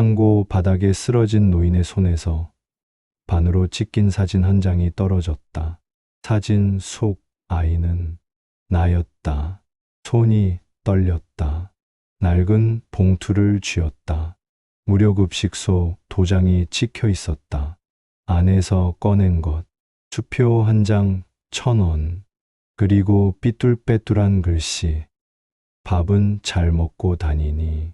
창고 바닥에 쓰러진 노인의 손에서 반으로 찢긴 사진 한 장이 떨어졌다. 사진 속 아이는 나였다. 손이 떨렸다. 낡은 봉투를 쥐었다. 무료급식소 도장이 찍혀 있었다. 안에서 꺼낸 것, 수표 한 장 1,000원, 그리고 삐뚤빼뚤한 글씨. 밥은 잘 먹고 다니니.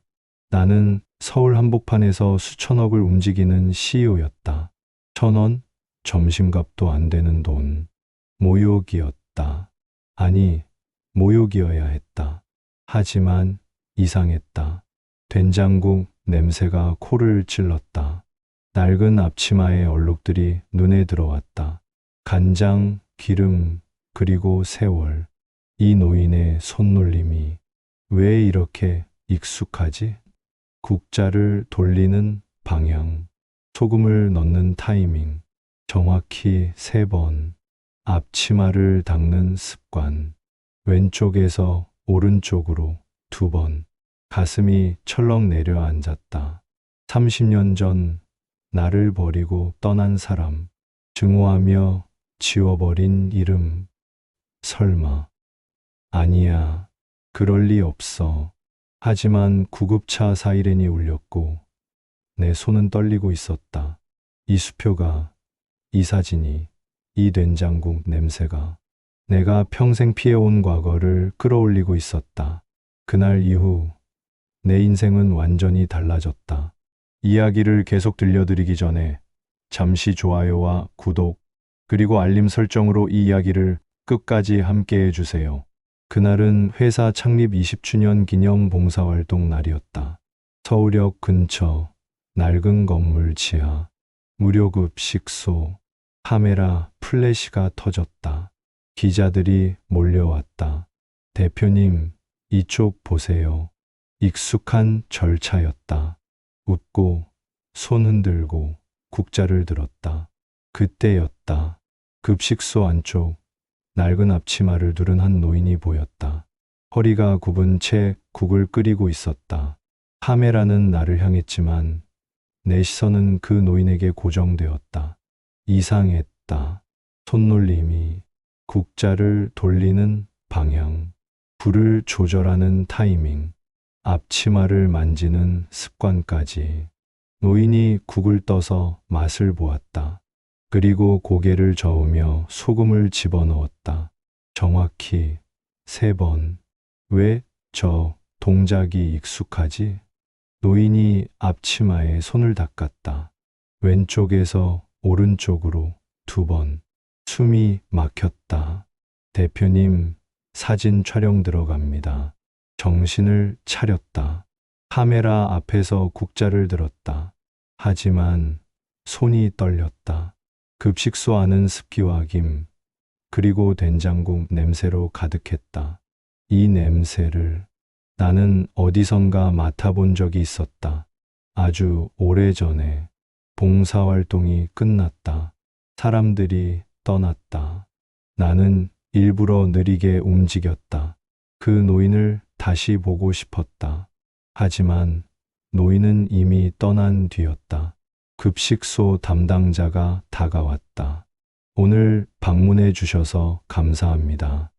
나는 서울 한복판에서 수천억을 움직이는 CEO였다. 1,000원? 점심값도 안 되는 돈. 모욕이었다. 아니, 모욕이어야 했다. 하지만 이상했다. 된장국 냄새가 코를 찔렀다. 낡은 앞치마의 얼룩들이 눈에 들어왔다. 간장, 기름, 그리고 세월. 이 노인의 손놀림이 왜 이렇게 익숙하지? 국자를 돌리는 방향, 소금을 넣는 타이밍, 정확히 3번, 앞치마를 닦는 습관, 왼쪽에서 오른쪽으로 2번, 가슴이 철렁 내려앉았다. 30년 전 나를 버리고 떠난 사람, 증오하며 지워버린 이름. 설마. 아니야, 그럴 리 없어. 하지만 구급차 사이렌이 울렸고 내 손은 떨리고 있었다. 이 수표가, 이 사진이, 이 된장국 냄새가 내가 평생 피해온 과거를 끌어올리고 있었다. 그날 이후 내 인생은 완전히 달라졌다. 이야기를 계속 들려드리기 전에 잠시 좋아요와 구독, 그리고 알림 설정으로 이 이야기를 끝까지 함께 해주세요. 그날은 회사 창립 20주년 기념 봉사활동 날이었다. 서울역 근처 낡은 건물 지하, 무료급 식소, 카메라 플래시가 터졌다. 기자들이 몰려왔다. 대표님, 이쪽 보세요. 익숙한 절차였다. 웃고, 손 흔들고, 국자를 들었다. 그때였다. 급식소 안쪽, 낡은 앞치마를 두른 한 노인이 보였다. 허리가 굽은 채 국을 끓이고 있었다. 카메라는 나를 향했지만 내 시선은 그 노인에게 고정되었다. 이상했다. 손놀림이, 국자를 돌리는 방향, 불을 조절하는 타이밍, 앞치마를 만지는 습관까지. 노인이 국을 떠서 맛을 보았다. 그리고 고개를 저으며 소금을 집어넣었다. 정확히 3번. 왜 저 동작이 익숙하지? 노인이 앞치마에 손을 닦았다. 왼쪽에서 오른쪽으로 2번. 숨이 막혔다. 대표님, 사진 촬영 들어갑니다. 정신을 차렸다. 카메라 앞에서 국자를 들었다. 하지만 손이 떨렸다. 급식소 안은 습기와 김, 그리고 된장국 냄새로 가득했다. 이 냄새를 나는 어디선가 맡아본 적이 있었다. 아주 오래전에. 봉사활동이 끝났다. 사람들이 떠났다. 나는 일부러 느리게 움직였다. 그 노인을 다시 보고 싶었다. 하지만 노인은 이미 떠난 뒤였다. 급식소 담당자가 다가왔다. 오늘 방문해 주셔서 감사합니다.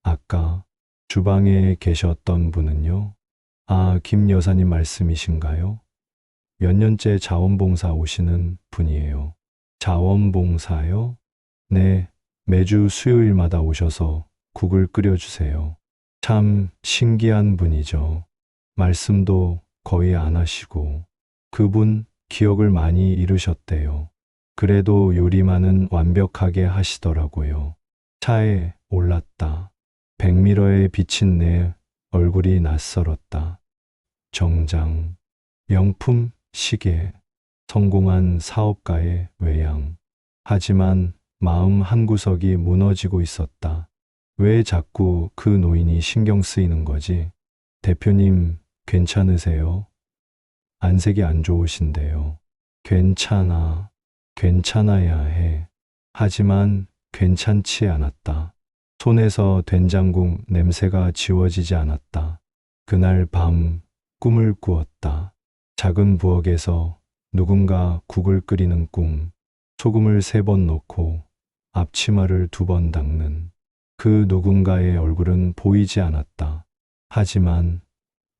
아까 주방에 계셨던 분은요? 아, 김 여사님 말씀이신가요? 몇 년째 자원봉사 오시는 분이에요. 자원봉사요? 네, 매주 수요일마다 오셔서 국을 끓여주세요. 참 신기한 분이죠. 말씀도 거의 안 하시고. 그분 기억을 많이 잃으셨대요. 그래도 요리만은 완벽하게 하시더라고요. 차에 올랐다. 백미러에 비친 내 얼굴이 낯설었다. 정장, 명품 시계, 성공한 사업가의 외양. 하지만 마음 한구석이 무너지고 있었다. 왜 자꾸 그 노인이 신경 쓰이는 거지? 대표님, 괜찮으세요? 안색이 안 좋으신데요. 괜찮아. 괜찮아야 해. 하지만 괜찮지 않았다. 손에서 된장국 냄새가 지워지지 않았다. 그날 밤 꿈을 꾸었다. 작은 부엌에서 누군가 국을 끓이는 꿈, 소금을 3번 넣고 앞치마를 2번 닦는 그 누군가의 얼굴은 보이지 않았다. 하지만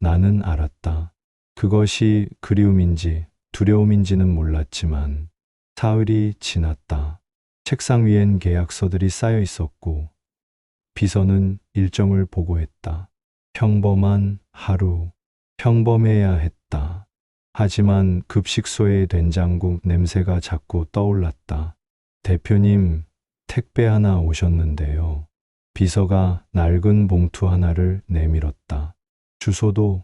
나는 알았다. 그것이 그리움인지 두려움인지는 몰랐지만 사흘이 지났다. 책상 위엔 계약서들이 쌓여 있었고 비서는 일정을 보고했다. 평범한 하루, 평범해야 했다. 하지만 급식소의 된장국 냄새가 자꾸 떠올랐다. 대표님, 택배 하나 오셨는데요. 비서가 낡은 봉투 하나를 내밀었다. 주소도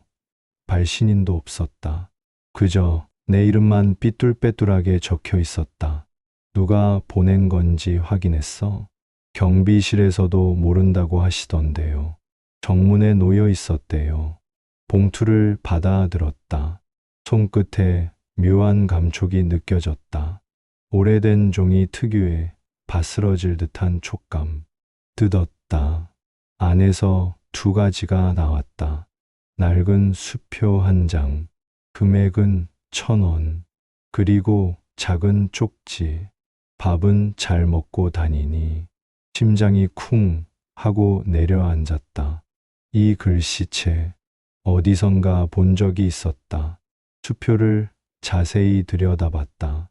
발신인도 없었다. 그저 내 이름만 삐뚤빼뚤하게 적혀 있었다. 누가 보낸 건지 확인했어? 경비실에서도 모른다고 하시던데요. 정문에 놓여 있었대요. 봉투를 받아들었다. 손끝에 묘한 감촉이 느껴졌다. 오래된 종이 특유의 바스러질 듯한 촉감. 뜯었다. 안에서 2가지가 나왔다. 낡은 수표 1장, 금액은 1,000원. 그리고 작은 쪽지. 밥은 잘 먹고 다니니. 심장이 쿵 하고 내려앉았다. 이 글씨체 어디선가 본 적이 있었다. 수표를 자세히 들여다봤다.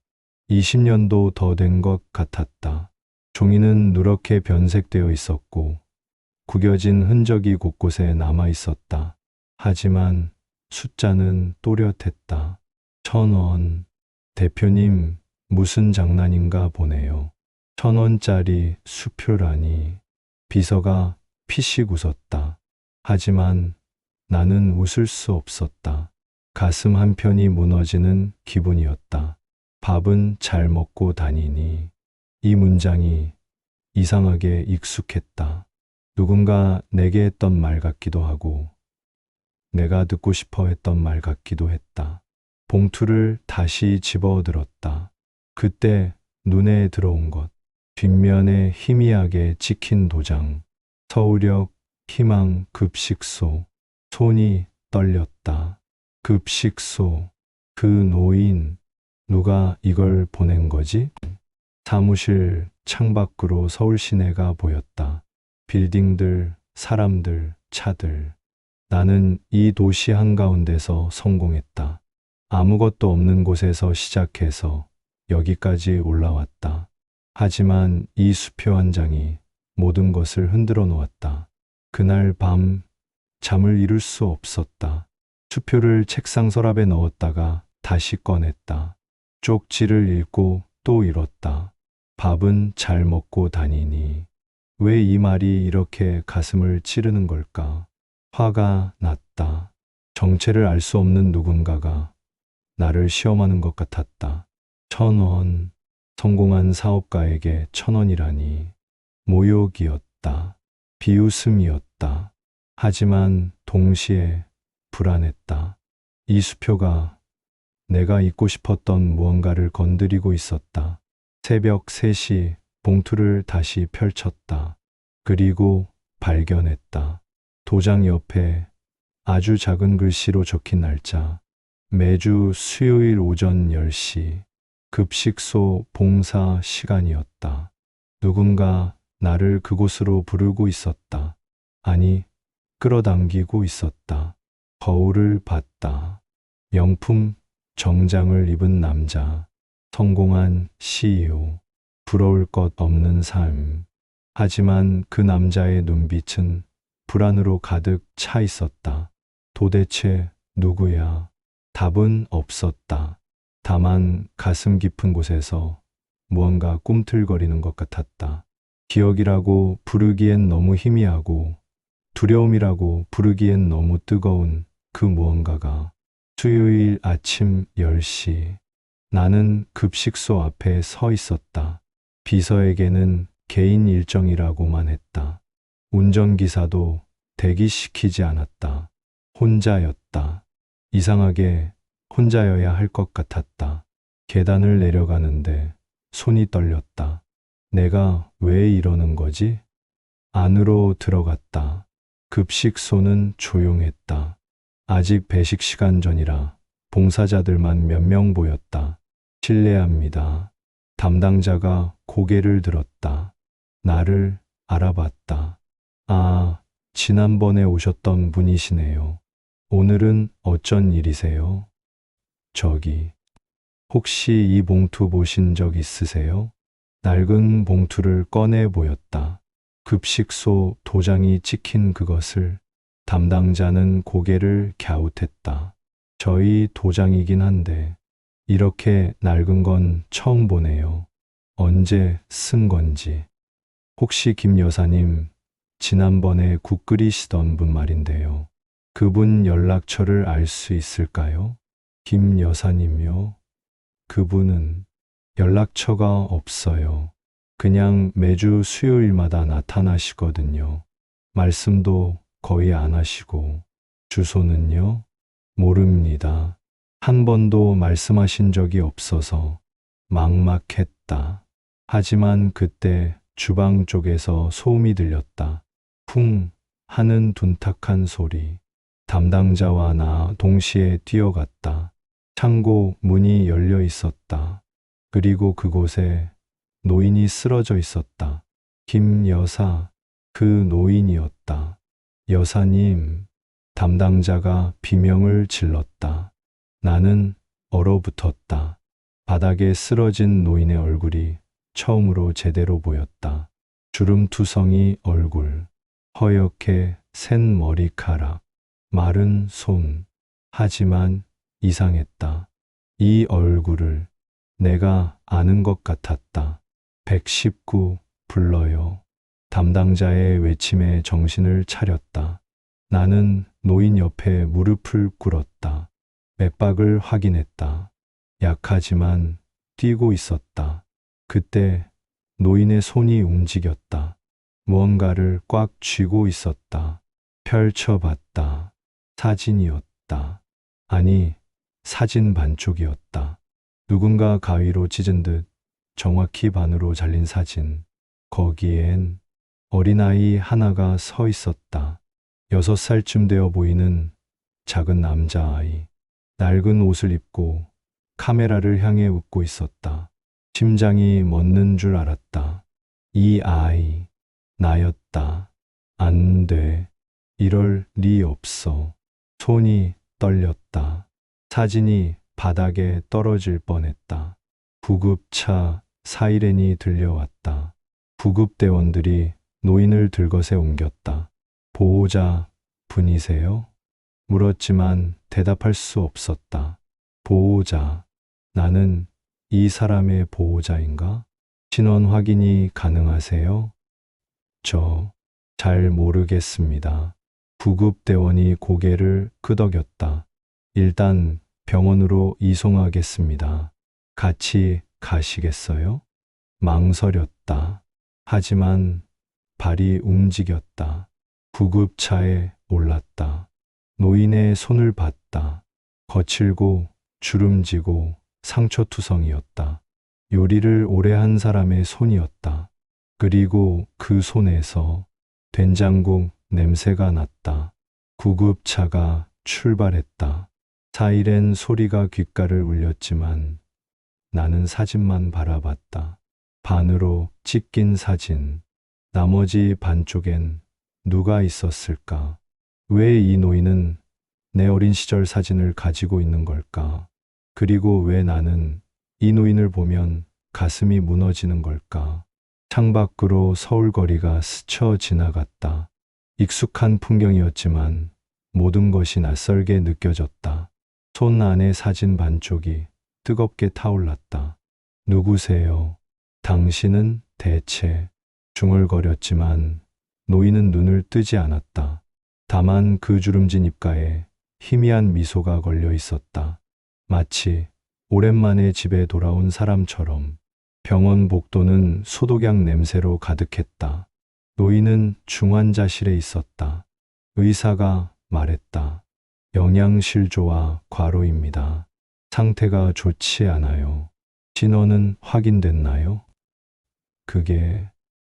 20년도 더 된 것 같았다. 종이는 누렇게 변색되어 있었고 구겨진 흔적이 곳곳에 남아 있었다. 하지만 숫자는 또렷했다. 1,000원. 대표님, 무슨 장난인가 보네요. 1,000원짜리 수표라니. 비서가 피식 웃었다. 하지만 나는 웃을 수 없었다. 가슴 한편이 무너지는 기분이었다. 밥은 잘 먹고 다니니. 이 문장이 이상하게 익숙했다. 누군가 내게 했던 말 같기도 하고 내가 듣고 싶어 했던 말 같기도 했다. 봉투를 다시 집어들었다. 그때 눈에 들어온 것. 뒷면에 희미하게 찍힌 도장. 서울역 희망 급식소. 손이 떨렸다. 급식소. 그 노인. 누가 이걸 보낸 거지? 사무실 창밖으로 서울 시내가 보였다. 빌딩들, 사람들, 차들. 나는 이 도시 한가운데서 성공했다. 아무것도 없는 곳에서 시작해서 여기까지 올라왔다. 하지만 이 수표 1장이 모든 것을 흔들어 놓았다. 그날 밤 잠을 이룰 수 없었다. 수표를 책상 서랍에 넣었다가 다시 꺼냈다. 쪽지를 읽고 또 읽었다. 밥은 잘 먹고 다니니. 왜 이 말이 이렇게 가슴을 찌르는 걸까? 화가 났다. 정체를 알 수 없는 누군가가 나를 시험하는 것 같았다. 1,000원. 성공한 사업가에게 1,000원이라니. 모욕이었다. 비웃음이었다. 하지만 동시에 불안했다. 이 수표가 내가 잊고 싶었던 무언가를 건드리고 있었다. 새벽 3시 봉투를 다시 펼쳤다. 그리고 발견했다. 도장 옆에 아주 작은 글씨로 적힌 날짜. 매주 수요일 오전 10시. 급식소 봉사 시간이었다. 누군가 나를 그곳으로 부르고 있었다. 아니, 끌어당기고 있었다. 거울을 봤다. 명품 정장을 입은 남자. 성공한 CEO. 부러울 것 없는 삶. 하지만 그 남자의 눈빛은 불안으로 가득 차 있었다. 도대체 누구야? 답은 없었다. 다만 가슴 깊은 곳에서 무언가 꿈틀거리는 것 같았다. 기억이라고 부르기엔 너무 희미하고 두려움이라고 부르기엔 너무 뜨거운 그 무언가가. 수요일 아침 10시. 나는 급식소 앞에 서 있었다. 비서에게는 개인 일정이라고만 했다. 운전기사도 대기시키지 않았다. 혼자였다. 이상하게 혼자여야 할 것 같았다. 계단을 내려가는데 손이 떨렸다. 내가 왜 이러는 거지? 안으로 들어갔다. 급식소는 조용했다. 아직 배식 시간 전이라 봉사자들만 몇 명 보였다. 실례합니다. 담당자가 고개를 들었다. 나를 알아봤다. 아, 지난번에 오셨던 분이시네요. 오늘은 어쩐 일이세요? 저기, 혹시 이 봉투 보신 적 있으세요? 낡은 봉투를 꺼내 보였다. 급식소 도장이 찍힌 그것을. 담당자는 고개를 갸웃했다. 저희 도장이긴 한데 이렇게 낡은 건 처음 보네요. 언제 쓴 건지. 혹시 김 여사님, 지난번에 국 끓이시던 분 말인데요. 그분 연락처를 알 수 있을까요? 김 여사님요? 그분은 연락처가 없어요. 그냥 매주 수요일마다 나타나시거든요. 말씀도 거의 안 하시고. 주소는요? 모릅니다. 한 번도 말씀하신 적이 없어서 막막했다. 하지만 그때 주방 쪽에서 소음이 들렸다. 쿵 하는 둔탁한 소리. 담당자와 나 동시에 뛰어갔다. 창고 문이 열려 있었다. 그리고 그곳에 노인이 쓰러져 있었다. 김 여사, 그 노인이었다. 여사님, 담당자가 비명을 질렀다. 나는 얼어붙었다. 바닥에 쓰러진 노인의 얼굴이 처음으로 제대로 보였다. 주름투성이 얼굴, 허옇게 센 머리카락, 마른 손. 하지만 이상했다. 이 얼굴을 내가 아는 것 같았다. 119 불러요. 담당자의 외침에 정신을 차렸다. 나는 노인 옆에 무릎을 꿇었다. 맥박을 확인했다. 약하지만 뛰고 있었다. 그때 노인의 손이 움직였다. 무언가를 꽉 쥐고 있었다. 펼쳐봤다. 사진이었다. 아니, 사진 반쪽이었다. 누군가 가위로 찢은 듯 정확히 반으로 잘린 사진. 거기엔 어린아이 하나가 서 있었다. 6살쯤 되어 보이는 작은 남자아이. 낡은 옷을 입고 카메라를 향해 웃고 있었다. 심장이 멎는 줄 알았다. 이 아이, 나였다. 안 돼. 이럴 리 없어. 손이 떨렸다. 사진이 바닥에 떨어질 뻔했다. 구급차 사이렌이 들려왔다. 구급대원들이 노인을 들것에 옮겼다. 보호자 분이세요? 물었지만 대답할 수 없었다. 보호자, 나는 이 사람의 보호자인가? 신원 확인이 가능하세요? 잘 모르겠습니다. 구급대원이 고개를 끄덕였다. 일단 병원으로 이송하겠습니다. 같이 가시겠어요? 망설였다. 하지만 발이 움직였다. 구급차에 올랐다. 노인의 손을 봤다. 거칠고 주름지고 상처투성이었다. 요리를 오래 한 사람의 손이었다. 그리고 그 손에서 된장국 냄새가 났다. 구급차가 출발했다. 사이렌 소리가 귓가를 울렸지만 나는 사진만 바라봤다. 반으로 찢긴 사진. 나머지 반쪽엔 누가 있었을까? 왜 이 노인은 내 어린 시절 사진을 가지고 있는 걸까? 그리고 왜 나는 이 노인을 보면 가슴이 무너지는 걸까? 창밖으로 서울 거리가 스쳐 지나갔다. 익숙한 풍경이었지만 모든 것이 낯설게 느껴졌다. 손 안의 사진 반쪽이 뜨겁게 타올랐다. 누구세요? 당신은 대체? 중얼거렸지만 노인은 눈을 뜨지 않았다. 다만 그 주름진 입가에 희미한 미소가 걸려 있었다. 마치 오랜만에 집에 돌아온 사람처럼. 병원 복도는 소독약 냄새로 가득했다. 노인은 중환자실에 있었다. 의사가 말했다. 영양실조와 과로입니다. 상태가 좋지 않아요. 진원은 확인됐나요? 그게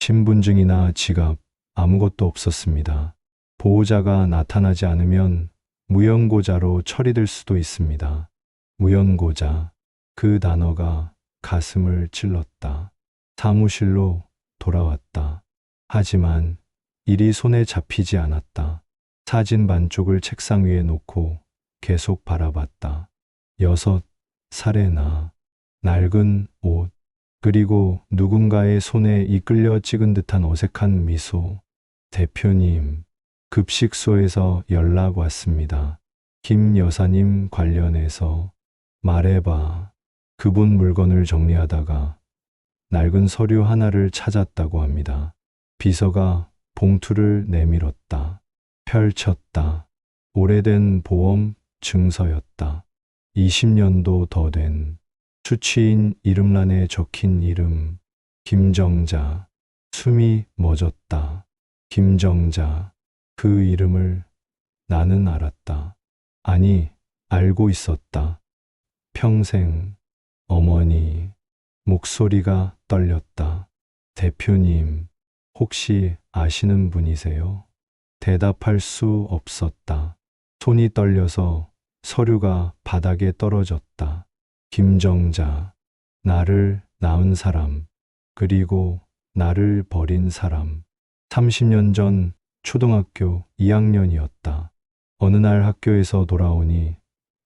신분증이나 지갑 아무것도 없었습니다. 보호자가 나타나지 않으면 무연고자로 처리될 수도 있습니다. 우연고자 그 단어가 가슴을 찔렀다. 사무실로 돌아왔다. 하지만 일이 손에 잡히지 않았다. 사진 반쪽을 책상 위에 놓고 계속 바라봤다. 6살의 나, 낡은 옷, 그리고 누군가의 손에 이끌려 찍은 듯한 어색한 미소. 대표님, 급식소에서 연락 왔습니다. 김 여사님 관련해서 말해봐. 그분 물건을 정리하다가 낡은 서류 하나를 찾았다고 합니다. 비서가 봉투를 내밀었다. 펼쳤다. 오래된 보험 증서였다. 20년도 더 된 수취인 이름란에 적힌 이름. 김정자. 숨이 멎었다. 김정자. 그 이름을 나는 알았다. 아니, 알고 있었다. 평생. 어머니. 목소리가 떨렸다. 대표님, 혹시 아시는 분이세요? 대답할 수 없었다. 손이 떨려서 서류가 바닥에 떨어졌다. 김정자, 나를 낳은 사람, 그리고 나를 버린 사람. 30년 전 초등학교 2학년이었다. 어느 날 학교에서 돌아오니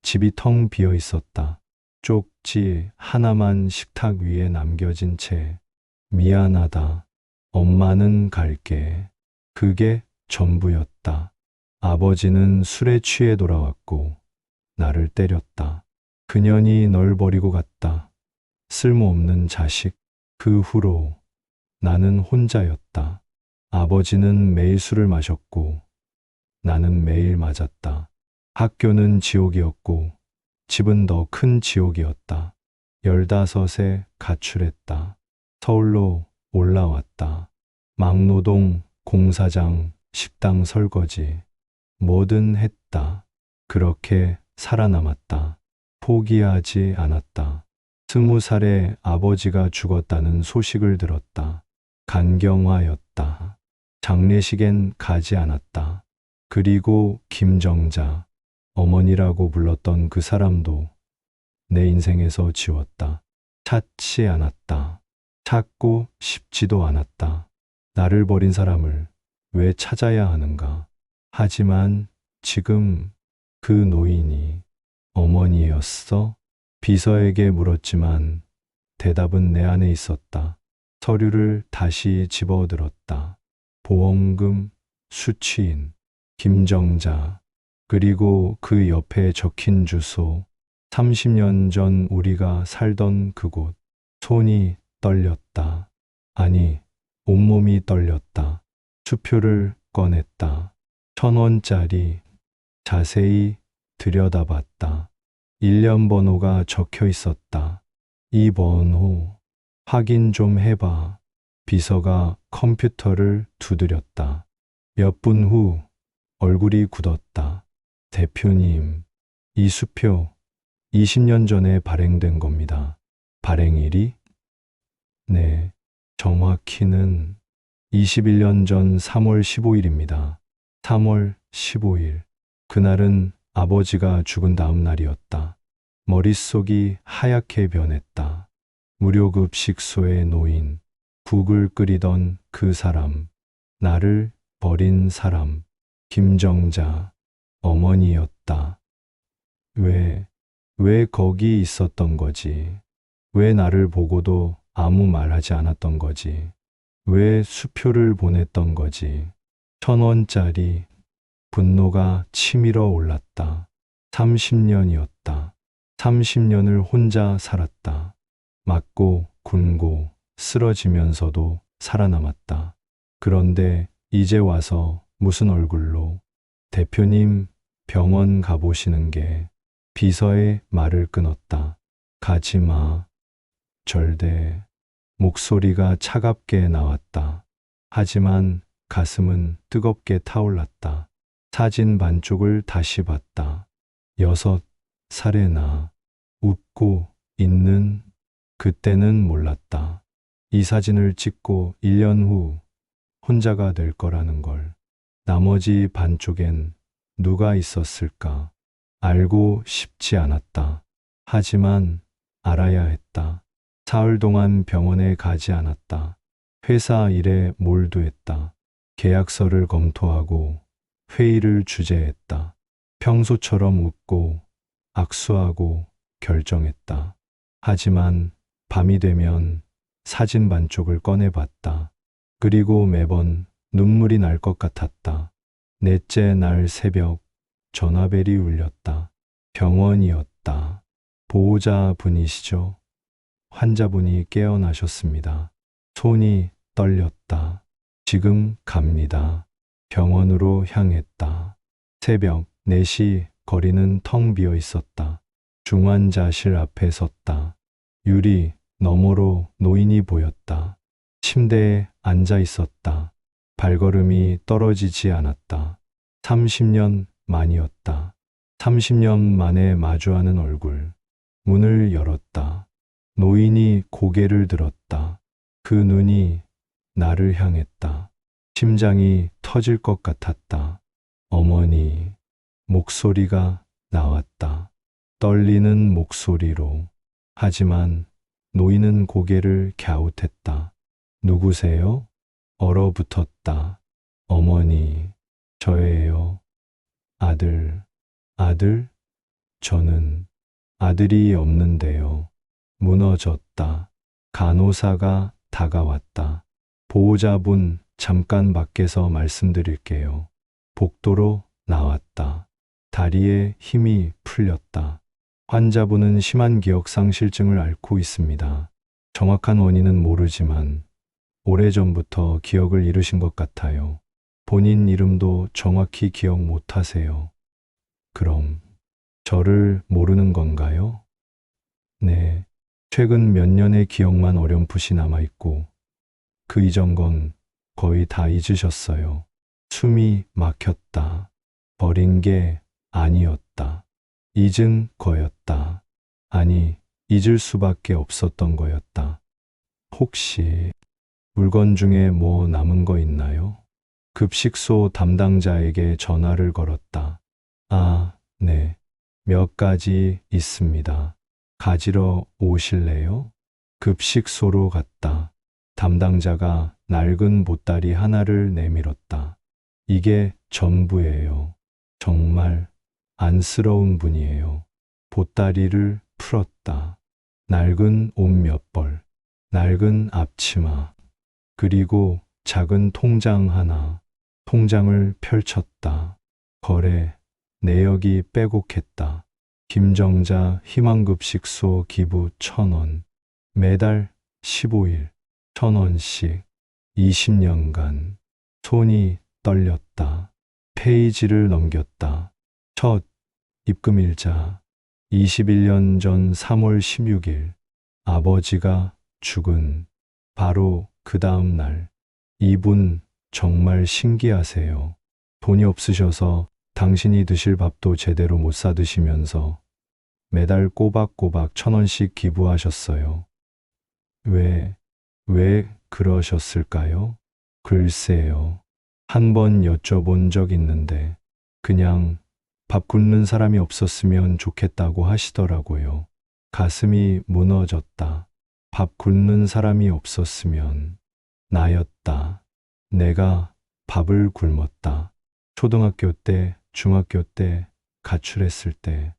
집이 텅 비어 있었다. 쪽지 하나만 식탁 위에 남겨진 채. 미안하다. 엄마는 갈게. 그게 전부였다. 아버지는 술에 취해 돌아왔고 나를 때렸다. 그년이 널 버리고 갔다. 쓸모없는 자식. 그 후로 나는 혼자였다. 아버지는 매일 술을 마셨고 나는 매일 맞았다. 학교는 지옥이었고 집은 더 큰 지옥이었다. 15에 가출했다. 서울로 올라왔다. 막노동, 공사장, 식당 설거지. 뭐든 했다. 그렇게 살아남았다. 포기하지 않았다. 20살에 아버지가 죽었다는 소식을 들었다. 간경화였다. 장례식엔 가지 않았다. 그리고 김정자, 어머니라고 불렀던 그 사람도 내 인생에서 지웠다. 찾지 않았다. 찾고 싶지도 않았다. 나를 버린 사람을 왜 찾아야 하는가? 하지만 지금 그 노인이 어머니였어? 비서에게 물었지만 대답은 내 안에 있었다. 서류를 다시 집어들었다. 보험금, 수취인, 김정자, 그리고 그 옆에 적힌 주소. 30년 전 우리가 살던 그곳. 손이 떨렸다. 아니, 온몸이 떨렸다. 수표를 꺼냈다. 1,000원짜리. 자세히 들여다봤다. 1년 번호가 적혀 있었다. 이 번호 확인 좀 해봐. 비서가 컴퓨터를 두드렸다. 몇 분 후 얼굴이 굳었다. 대표님, 이 수표 20년 전에 발행된 겁니다. 발행일이? 네, 정확히는 21년 전 3월 15일입니다. 3월 15일. 그날은 아버지가 죽은 다음 날이었다. 머릿속이 하얗게 변했다. 무료급식소의 노인, 국을 끓이던 그 사람, 나를 버린 사람, 김정자, 어머니였다. 왜 거기 있었던 거지? 왜 나를 보고도 아무 말하지 않았던 거지? 왜 수표를 보냈던 거지? 1,000원짜리. 분노가 치밀어 올랐다. 30년이었다. 30년을 혼자 살았다. 맞고 굶고 쓰러지면서도 살아남았다. 그런데 이제 와서 무슨 얼굴로? 대표님, 병원 가보시는 게. 비서의 말을 끊었다. 가지 마. 절대. 목소리가 차갑게 나왔다. 하지만 가슴은 뜨겁게 타올랐다. 사진 반쪽을 다시 봤다. 6살의 나. 웃고 있는. 그때는 몰랐다. 이 사진을 찍고 1년 후 혼자가 될 거라는 걸. 나머지 반쪽엔 누가 있었을까? 알고 싶지 않았다. 하지만 알아야 했다. 사흘 동안 병원에 가지 않았다. 회사 일에 몰두했다. 계약서를 검토하고 회의를 주재했다. 평소처럼 웃고 악수하고 결정했다. 하지만 밤이 되면 사진 반쪽을 꺼내봤다. 그리고 매번 눈물이 날 것 같았다. 넷째 날 새벽 전화벨이 울렸다. 병원이었다. 보호자분이시죠? 환자분이 깨어나셨습니다. 손이 떨렸다. 지금 갑니다. 병원으로 향했다. 새벽 4시 거리는 텅 비어 있었다. 중환자실 앞에 섰다. 유리 너머로 노인이 보였다. 침대에 앉아 있었다. 발걸음이 떨어지지 않았다. 30년 만이었다. 30년 만에 마주하는 얼굴. 문을 열었다. 노인이 고개를 들었다. 그 눈이 나를 향했다. 심장이 터질 것 같았다. 어머니, 목소리가 나왔다. 떨리는 목소리로. 하지만 노인은 고개를 갸웃했다. 누구세요? 얼어붙었다. 어머니, 저예요. 아들, 저는 아들이 없는데요. 무너졌다. 간호사가 다가왔다. 보호자분, 잠깐 밖에서 말씀드릴게요. 복도로 나왔다. 다리에 힘이 풀렸다. 환자분은 심한 기억상실증을 앓고 있습니다. 정확한 원인은 모르지만 오래전부터 기억을 잃으신 것 같아요. 본인 이름도 정확히 기억 못 하세요. 그럼 저를 모르는 건가요? 네. 최근 몇 년의 기억만 어렴풋이 남아있고 그 이전 건 거의 다 잊으셨어요. 숨이 막혔다. 버린 게 아니었다. 잊은 거였다. 아니, 잊을 수밖에 없었던 거였다. 혹시 물건 중에 뭐 남은 거 있나요? 급식소 담당자에게 전화를 걸었다. 아, 네. 몇 가지 있습니다. 가지러 오실래요? 급식소로 갔다. 담당자가 낡은 보따리 하나를 내밀었다. 이게 전부예요. 정말 안쓰러운 분이에요. 보따리를 풀었다. 낡은 옷 몇 벌, 낡은 앞치마, 그리고 작은 통장 하나. 통장을 펼쳤다. 거래, 내역이 빼곡했다. 김정자 희망급식소 기부 1,000원. 매달 15일 1,000원씩 20년간. 손이 떨렸다. 페이지를 넘겼다. 첫 입금일자 21년 전 3월 16일. 아버지가 죽은 바로 그 다음 날. 이분 정말 신기하세요. 돈이 없으셔서 당신이 드실 밥도 제대로 못 사 드시면서 매달 꼬박꼬박 1,000원씩 기부하셨어요. 왜 그러셨을까요? 글쎄요. 한 번 여쭤본 적 있는데 그냥 밥 굶는 사람이 없었으면 좋겠다고 하시더라고요. 가슴이 무너졌다. 밥 굶는 사람이 없었으면 나였다. 내가 밥을 굶었다. 초등학교 때, 중학교 때, 가출했을 때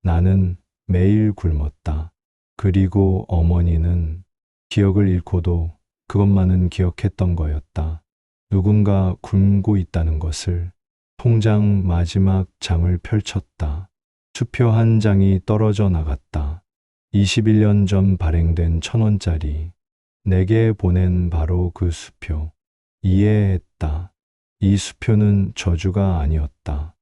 나는 매일 굶었다. 그리고 어머니는 기억을 잃고도 그것만은 기억했던 거였다. 누군가 굶고 있다는 것을. 통장 마지막 장을 펼쳤다. 수표 한 장이 떨어져 나갔다. 21년 전 발행된 1,000원짜리. 내게 보낸 바로 그 수표. 이해했다. 이 수표는 저주가 아니었다.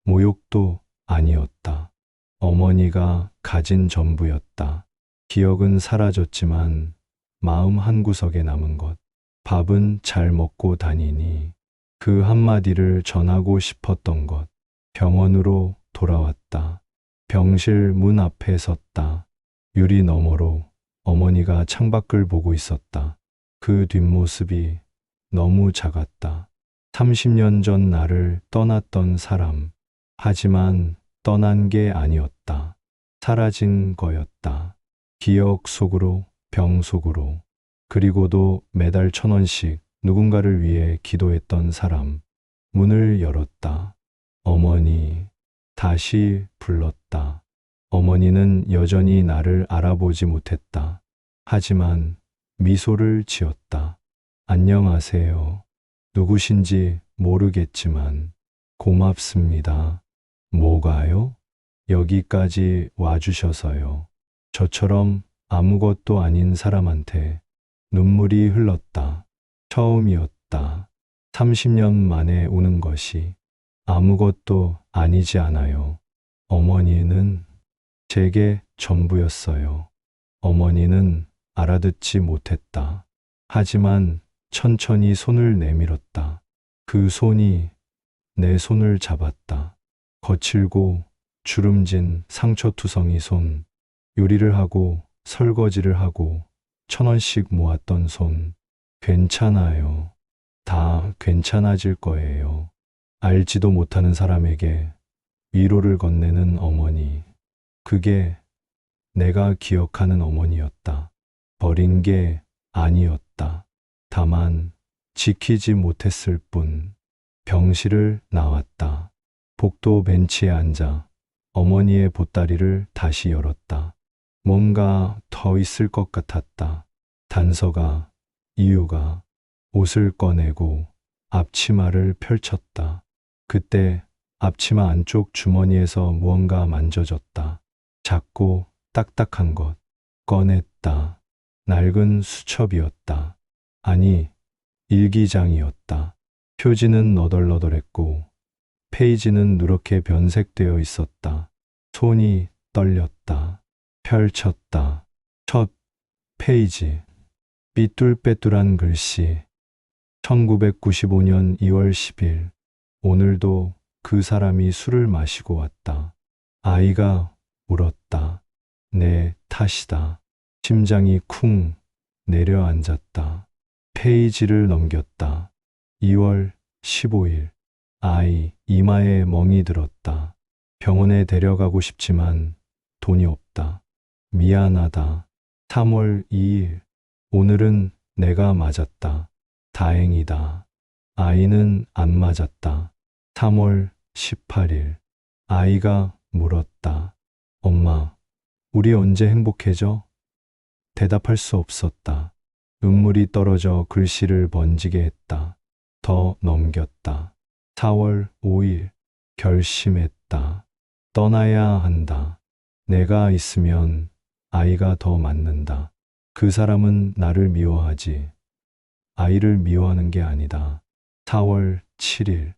모욕도 아니었다. 어머니가 가진 전부였다. 기억은 사라졌지만 마음 한구석에 남은 것. 밥은 잘 먹고 다니니. 그 한마디를 전하고 싶었던 것. 병원으로 돌아왔다. 병실 문 앞에 섰다. 유리 너머로 어머니가 창밖을 보고 있었다. 그 뒷모습이 너무 작았다. 30년 전 나를 떠났던 사람. 하지만 떠난 게 아니었다. 사라진 거였다. 기억 속으로, 병 속으로. 그리고도 매달 1,000원씩 누군가를 위해 기도했던 사람. 문을 열었다. 어머니. 다시 불렀다. 어머니는 여전히 나를 알아보지 못했다. 하지만 미소를 지었다. 안녕하세요. 누구신지 모르겠지만 고맙습니다. 뭐가요? 여기까지 와주셔서요. 저처럼 아무것도 아닌 사람한테 눈물이 흘렀다. 처음이었다. 30년 만에 우는 것이 아무것도 아니지 않아요. 어머니는 제게 전부였어요. 어머니는 알아듣지 못했다. 하지만 천천히 손을 내밀었다. 그 손이 내 손을 잡았다. 거칠고 주름진 상처투성이 손. 요리를 하고 설거지를 하고 1,000원씩 모았던 손. 괜찮아요. 다 괜찮아질 거예요. 알지도 못하는 사람에게 위로를 건네는 어머니. 그게 내가 기억하는 어머니였다. 버린 게 아니었다. 다만 지키지 못했을 뿐. 병실을 나왔다. 복도 벤치에 앉아 어머니의 보따리를 다시 열었다. 뭔가 더 있을 것 같았다. 단서가, 이유가. 옷을 꺼내고 앞치마를 펼쳤다. 그때 앞치마 안쪽 주머니에서 무언가 만져졌다. 작고 딱딱한 것. 꺼냈다. 낡은 수첩이었다. 아니, 일기장이었다. 표지는 너덜너덜했고 페이지는 누렇게 변색되어 있었다. 손이 떨렸다. 펼쳤다. 첫 페이지. 삐뚤빼뚤한 글씨. 1995년 2월 10일. 오늘도 그 사람이 술을 마시고 왔다. 아이가 울었다. 내 탓이다. 심장이 쿵 내려앉았다. 페이지를 넘겼다. 2월 15일. 아이 이마에 멍이 들었다. 병원에 데려가고 싶지만 돈이 없다. 미안하다. 3월 2일. 오늘은 내가 맞았다. 다행이다. 아이는 안 맞았다. 3월 18일. 아이가 물었다. 엄마, 우리 언제 행복해져? 대답할 수 없었다. 눈물이 떨어져 글씨를 번지게 했다. 더 넘겼다. 4월 5일. 결심했다. 떠나야 한다. 내가 있으면 아이가 더 맞는다. 그 사람은 나를 미워하지. 아이를 미워하는 게 아니다. 4월 7일.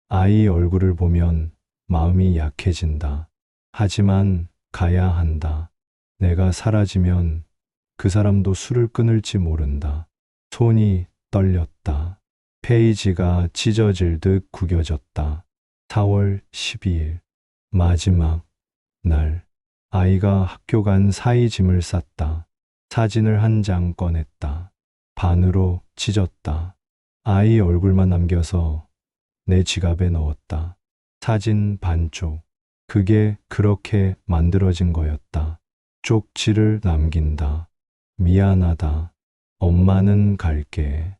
아이 얼굴을 보면 마음이 약해진다. 하지만 가야 한다. 내가 사라지면 그 사람도 술을 끊을지 모른다. 손이 떨렸다. 페이지가 찢어질 듯 구겨졌다. 4월 12일. 마지막 날. 아이가 학교 간 사이 짐을 쌌다. 사진을 한 장 꺼냈다. 반으로 찢었다. 아이 얼굴만 남겨서 내 지갑에 넣었다. 사진 반쪽. 그게 그렇게 만들어진 거였다. 쪽지를 남긴다. 미안하다. 엄마는 갈게.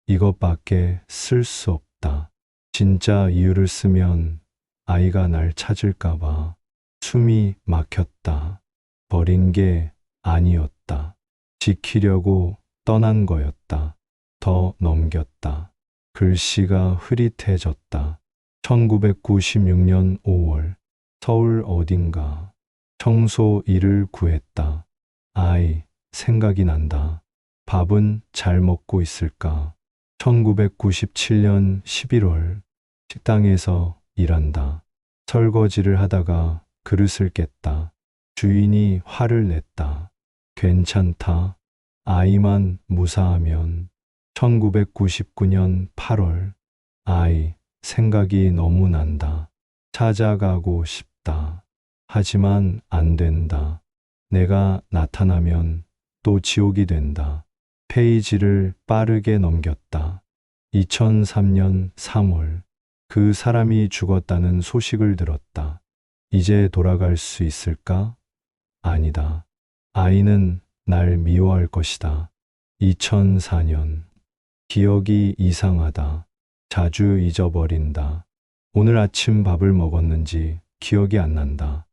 이것밖에 쓸 수 없다. 진짜 이유를 쓰면 아이가 날 찾을까봐. 숨이 막혔다. 버린 게 아니었다. 지키려고 떠난 거였다. 더 넘겼다. 글씨가 흐릿해졌다. 1996년 5월. 서울 어딘가. 청소 일을 구했다. 아이, 생각이 난다. 밥은 잘 먹고 있을까? 1997년 11월. 식당에서 일한다. 설거지를 하다가 그릇을 깼다. 주인이 화를 냈다. 괜찮다. 아이만 무사하면. 1999년 8월. 아이, 생각이 너무 난다. 찾아가고 싶다. 하지만 안 된다. 내가 나타나면 또 지옥이 된다. 페이지를 빠르게 넘겼다. 2003년 3월. 그 사람이 죽었다는 소식을 들었다. 이제 돌아갈 수 있을까? 아니다. 아이는 날 미워할 것이다. 2004년. 기억이 이상하다. 자주 잊어버린다. 오늘 아침 밥을 먹었는지 기억이 안 난다.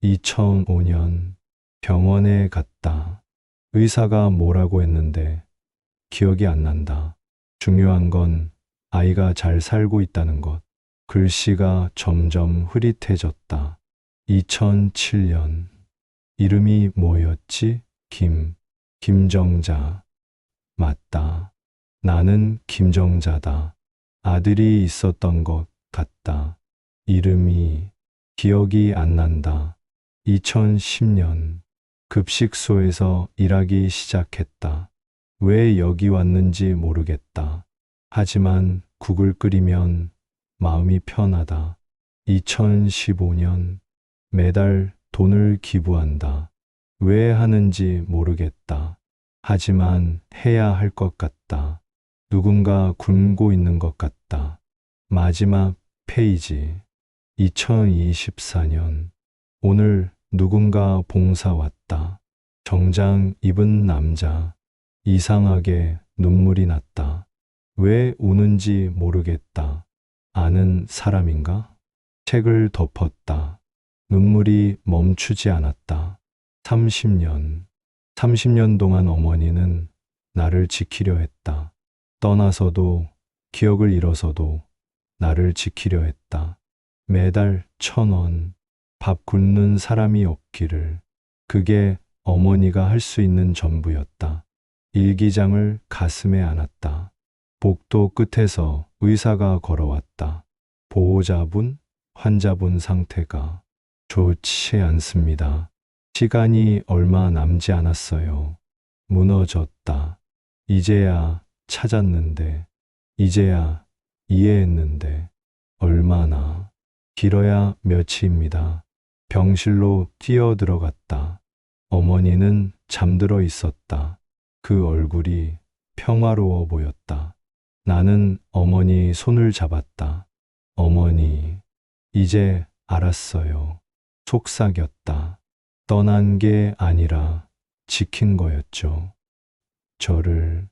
2005년. 병원에 갔다. 의사가 뭐라고 했는데 기억이 안 난다. 중요한 건 아이가 잘 살고 있다는 것. 글씨가 점점 흐릿해졌다. 2007년. 이름이 뭐였지? 김정자. 맞다. 나는 김정자다. 아들이 있었던 것 같다. 이름이 기억이 안 난다. 2010년. 급식소에서 일하기 시작했다. 왜 여기 왔는지 모르겠다. 하지만 국을 끓이면 마음이 편하다. 2015년. 매달 돈을 기부한다. 왜 하는지 모르겠다. 하지만 해야 할 것 같다. 누군가 굶고 있는 것 같다. 마지막 페이지. 2024년. 오늘 누군가 봉사 왔다. 정장 입은 남자. 이상하게 눈물이 났다. 왜 우는지 모르겠다. 아는 사람인가? 책을 덮었다. 눈물이 멈추지 않았다. 30년 동안 어머니는 나를 지키려 했다. 떠나서도 기억을 잃어서도 나를 지키려 했다. 매달 1,000원, 밥 굶는 사람이 없기를. 그게 어머니가 할 수 있는 전부였다. 일기장을 가슴에 안았다. 복도 끝에서 의사가 걸어왔다. 보호자분, 환자분 상태가 좋지 않습니다. 시간이 얼마 남지 않았어요. 무너졌다. 이제야 찾았는데, 이제야 이해했는데, 얼마나 길어야 며칠입니다. 병실로 뛰어들어갔다. 어머니는 잠들어 있었다. 그 얼굴이 평화로워 보였다. 나는 어머니 손을 잡았다. 어머니, 이제 알았어요. 속삭였다. 떠난 게 아니라 지킨 거였죠. 저를.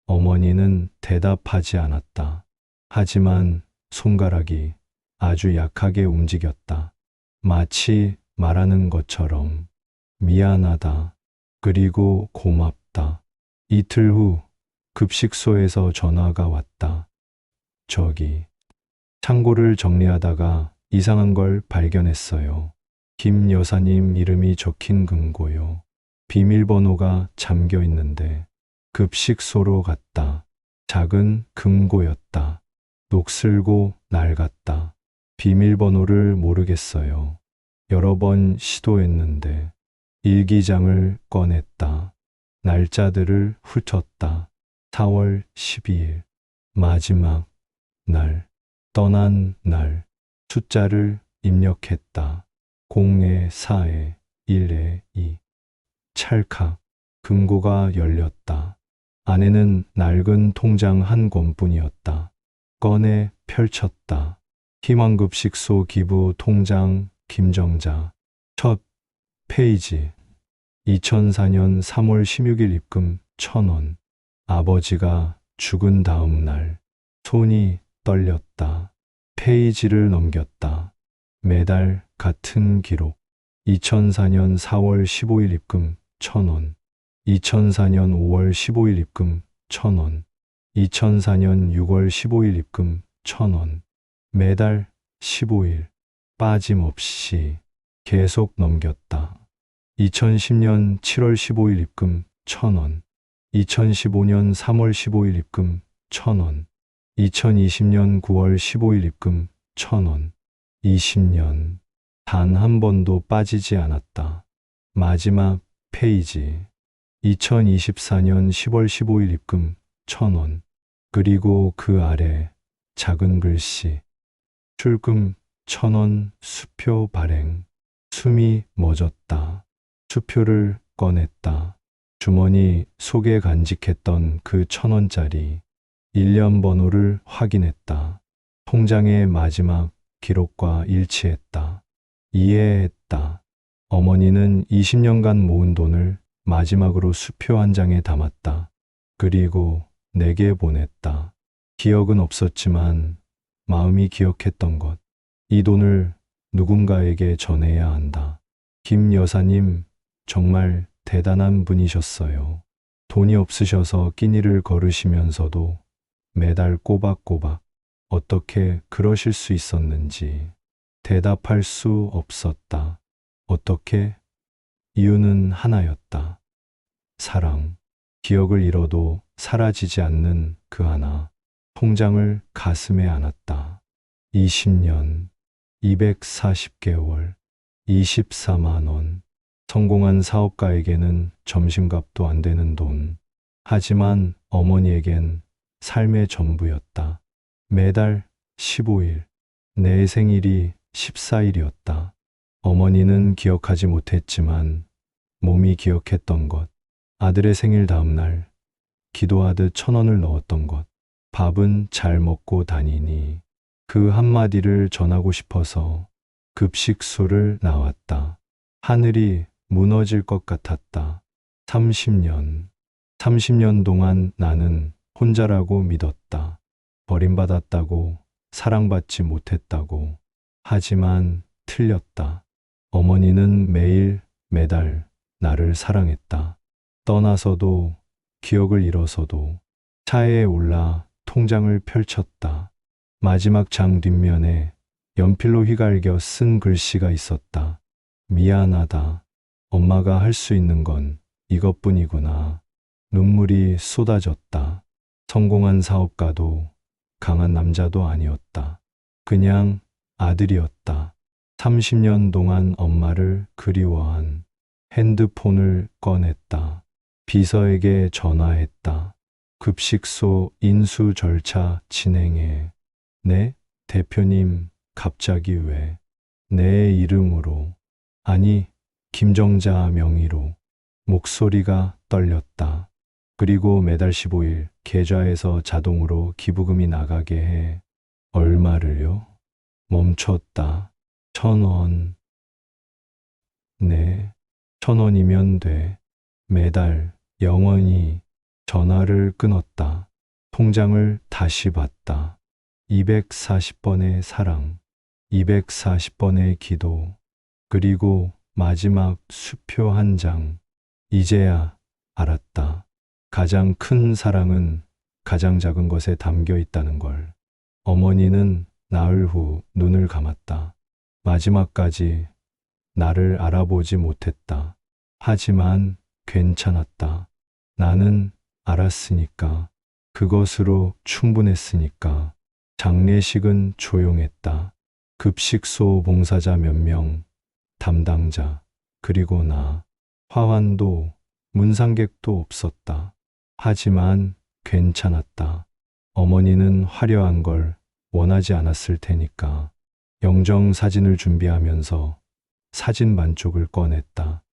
어머니는 대답하지 않았다. 하지만 손가락이 아주 약하게 움직였다. 마치 말하는 것처럼 미안하다. 그리고 고맙다. 이틀 후 급식소에서 전화가 왔다. 저기, 창고를 정리하다가 이상한 걸 발견했어요. 김 여사님 이름이 적힌 금고요. 비밀번호가 잠겨 있는데 급식소로 갔다. 작은 금고였다. 녹슬고 낡았다. 비밀번호를 모르겠어요. 여러 번 시도했는데 일기장을 꺼냈다. 날짜들을 훑었다. 4월 12일. 마지막 날. 떠난 날. 숫자를 입력했다. 0에 4에 1에 2. 찰칵. 금고가 열렸다. 안에는 낡은 통장 한 권뿐이었다. 꺼내 펼쳤다. 희망급식소 기부 통장 김정자. 첫 페이지. 2004년 3월 16일 입금 1,000원. 아버지가 죽은 다음 날. 손이 떨렸다. 페이지를 넘겼다. 매달 같은 기록. 2004년 4월 15일 입금 1,000원. 2004년 5월 15일 입금 1,000원. 2004년 6월 15일 입금 1,000원. 매달 15일 빠짐없이 계속 넘겼다. 2010년 7월 15일 입금 1,000원. 2015년 3월 15일 입금 1,000원. 2020년 9월 15일 입금 1,000원. 20년 단 한 번도 빠지지 않았다. 마지막 페이지. 2024년 10월 15일 입금 1,000원. 그리고 그 아래 작은 글씨. 출금 1,000원 수표 발행. 숨이 멎었다. 수표를 꺼냈다. 주머니 속에 간직했던 그 1,000원짜리. 1년 번호를 확인했다. 통장의 마지막 기록과 일치했다. 이해했다. 어머니는 20년간 모은 돈을 마지막으로 수표 한 장에 담았다. 그리고 내게 보냈다. 기억은 없었지만 마음이 기억했던 것. 이 돈을 누군가에게 전해야 한다. 김 여사님, 정말 대단한 분이셨어요. 돈이 없으셔서 끼니를 거르시면서도 매달 꼬박꼬박 어떻게 그러실 수 있었는지 대답할 수 없었다. 어떻게? 이유는 하나였다. 사랑. 기억을 잃어도 사라지지 않는 그 하나. 통장을 가슴에 안았다. 20년, 240개월, 24만 원. 성공한 사업가에게는 점심값도 안 되는 돈. 하지만 어머니에겐 삶의 전부였다. 매달 15일, 내 생일이 14일이었다. 어머니는 기억하지 못했지만 몸이 기억했던 것. 아들의 생일 다음 날 기도하듯 1,000원을 넣었던 것. 밥은 잘 먹고 다니니 그 한마디를 전하고 싶어서 급식소를 나왔다. 하늘이 무너질 것 같았다. 30년 동안 나는 혼자라고 믿었다. 버림받았다고, 사랑받지 못했다고. 하지만 틀렸다. 어머니는 매일, 매달 나를 사랑했다. 떠나서도, 기억을 잃어서도. 차에 올라 통장을 펼쳤다. 마지막 장 뒷면에 연필로 휘갈겨 쓴 글씨가 있었다. 미안하다. 엄마가 할 수 있는 건 이것뿐이구나. 눈물이 쏟아졌다. 성공한 사업가도 강한 남자도 아니었다. 그냥 아들이었다. 30년 동안 엄마를 그리워한 핸드폰을 꺼냈다. 비서에게 전화했다. 급식소 인수 절차 진행해. 네, 대표님, 갑자기 왜? 내 이름으로. 아니, 김정자 명의로. 목소리가 떨렸다. 그리고 매달 15일 계좌에서 자동으로 기부금이 나가게 해. 얼마를요? 멈췄다. 1,000원. 네, 1,000원이면 돼. 매달 영원히. 전화를 끊었다. 통장을 다시 봤다. 240번의 사랑, 240번의 기도, 그리고 마지막 수표 한 장. 이제야 알았다. 가장 큰 사랑은 가장 작은 것에 담겨 있다는 걸. 어머니는 나흘 후 눈을 감았다. 마지막까지 나를 알아보지 못했다. 하지만 괜찮았다. 나는 알았으니까. 그것으로 충분했으니까. 장례식은 조용했다. 급식소 봉사자 몇 명, 담당자, 그리고 나. 화환도 문상객도 없었다. 하지만 괜찮았다. 어머니는 화려한 걸 원하지 않았을 테니까. 영정 사진을 준비하면서 사진 반쪽을 꺼냈다.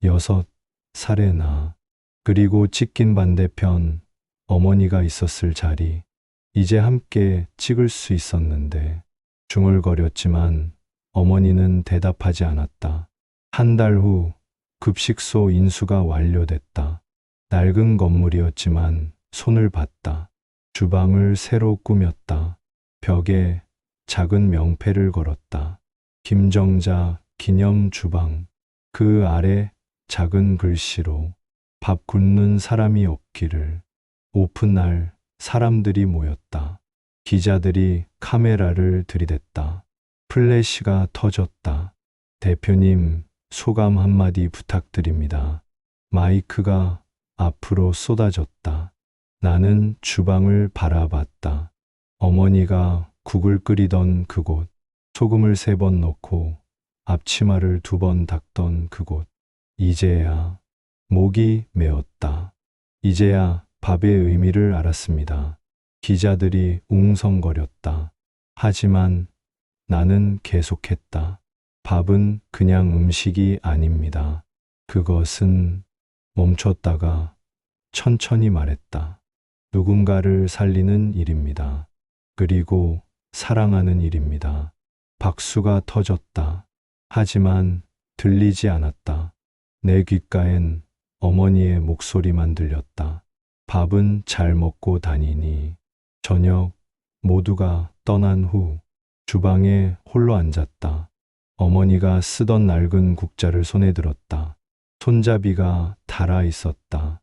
6살의 나. 그리고 찍힌 반대편 어머니가 있었을 자리. 이제 함께 찍을 수 있었는데. 중얼거렸지만 어머니는 대답하지 않았다. 한 달 후 급식소 인수가 완료됐다. 낡은 건물이었지만 손을 봤다. 주방을 새로 꾸몄다. 벽에 작은 명패를 걸었다. 김정자 기념 주방. 그 아래 작은 글씨로 밥 굽는 사람이 없기를. 오픈날 사람들이 모였다. 기자들이 카메라를 들이댔다. 플래시가 터졌다. 대표님, 소감 한마디 부탁드립니다. 마이크가 앞으로 쏟아졌다. 나는 주방을 바라봤다. 어머니가 국을 끓이던 그곳, 소금을 3번 넣고 앞치마를 2번 닦던 그곳. 이제야 목이 메었다. 이제야 밥의 의미를 알았습니다. 기자들이 웅성거렸다. 하지만 나는 계속했다. 밥은 그냥 음식이 아닙니다. 그것은. 멈췄다가 천천히 말했다. 누군가를 살리는 일입니다. 그리고 사랑하는 일입니다. 박수가 터졌다. 하지만 들리지 않았다. 내 귓가엔 어머니의 목소리만 들렸다. 밥은 잘 먹고 다니니. 저녁 모두가 떠난 후 주방에 홀로 앉았다. 어머니가 쓰던 낡은 국자를 손에 들었다. 손잡이가 닳아 있었다.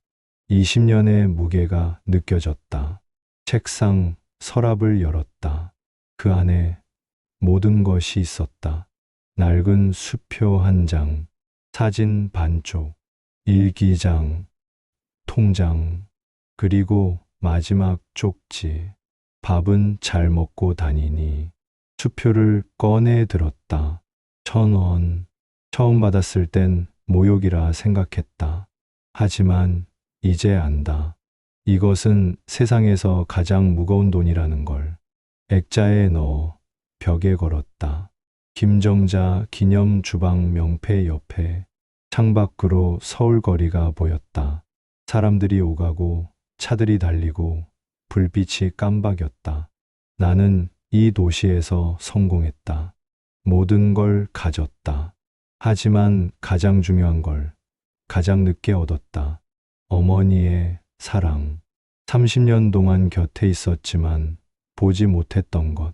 20년의 무게가 느껴졌다. 책상 서랍을 열었다. 그 안에 모든 것이 있었다. 낡은 수표 한 장, 사진 반쪽, 일기장, 통장, 그리고 마지막 쪽지. 밥은 잘 먹고 다니니. 수표를 꺼내 들었다. 1,000원. 처음 받았을 땐 모욕이라 생각했다. 하지만 이제 안다. 이것은 세상에서 가장 무거운 돈이라는 걸. 액자에 넣어 벽에 걸었다. 김정자 기념 주방 명패 옆에 창밖으로 서울 거리가 보였다. 사람들이 오가고 차들이 달리고 불빛이 깜박였다. 나는 이 도시에서 성공했다. 모든 걸 가졌다. 하지만 가장 중요한 걸 가장 늦게 얻었다. 어머니의 사랑. 30년 동안 곁에 있었지만 보지 못했던 것.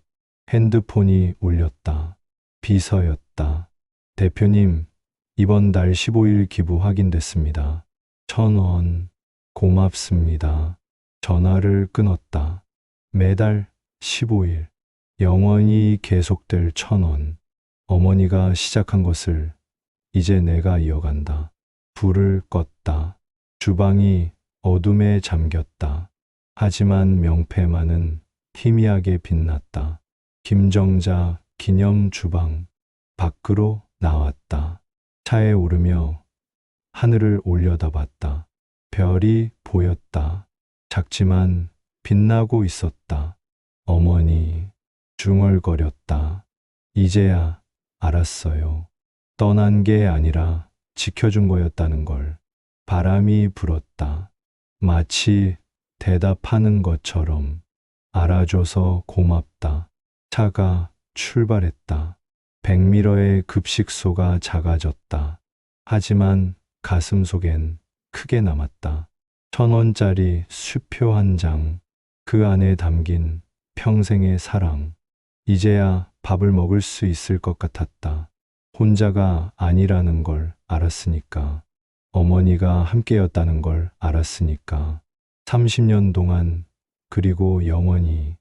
핸드폰이 울렸다. 비서였다. 대표님, 이번 달 15일 기부 확인됐습니다. 1,000원. 고맙습니다. 전화를 끊었다. 매달 15일. 영원히 계속될 1,000원. 어머니가 시작한 것을 이제 내가 이어간다. 불을 껐다. 주방이 어둠에 잠겼다. 하지만 명패만은 희미하게 빛났다. 김정자 기념 주방. 밖으로 나왔다. 차에 오르며 하늘을 올려다봤다. 별이 보였다. 작지만 빛나고 있었다. 어머니, 중얼거렸다. 이제야 알았어요. 떠난 게 아니라 지켜준 거였다는 걸. 바람이 불었다. 마치 대답하는 것처럼. 알아줘서 고맙다. 차가 출발했다. 백미러의 급식소가 작아졌다. 하지만 가슴 속엔 크게 남았다. 1,000원짜리 수표 한 장. 그 안에 담긴 평생의 사랑. 이제야 밥을 먹을 수 있을 것 같았다. 혼자가 아니라는 걸 알았으니까. 어머니가 함께였다는 걸 알았으니까. 30년 동안, 그리고 영원히.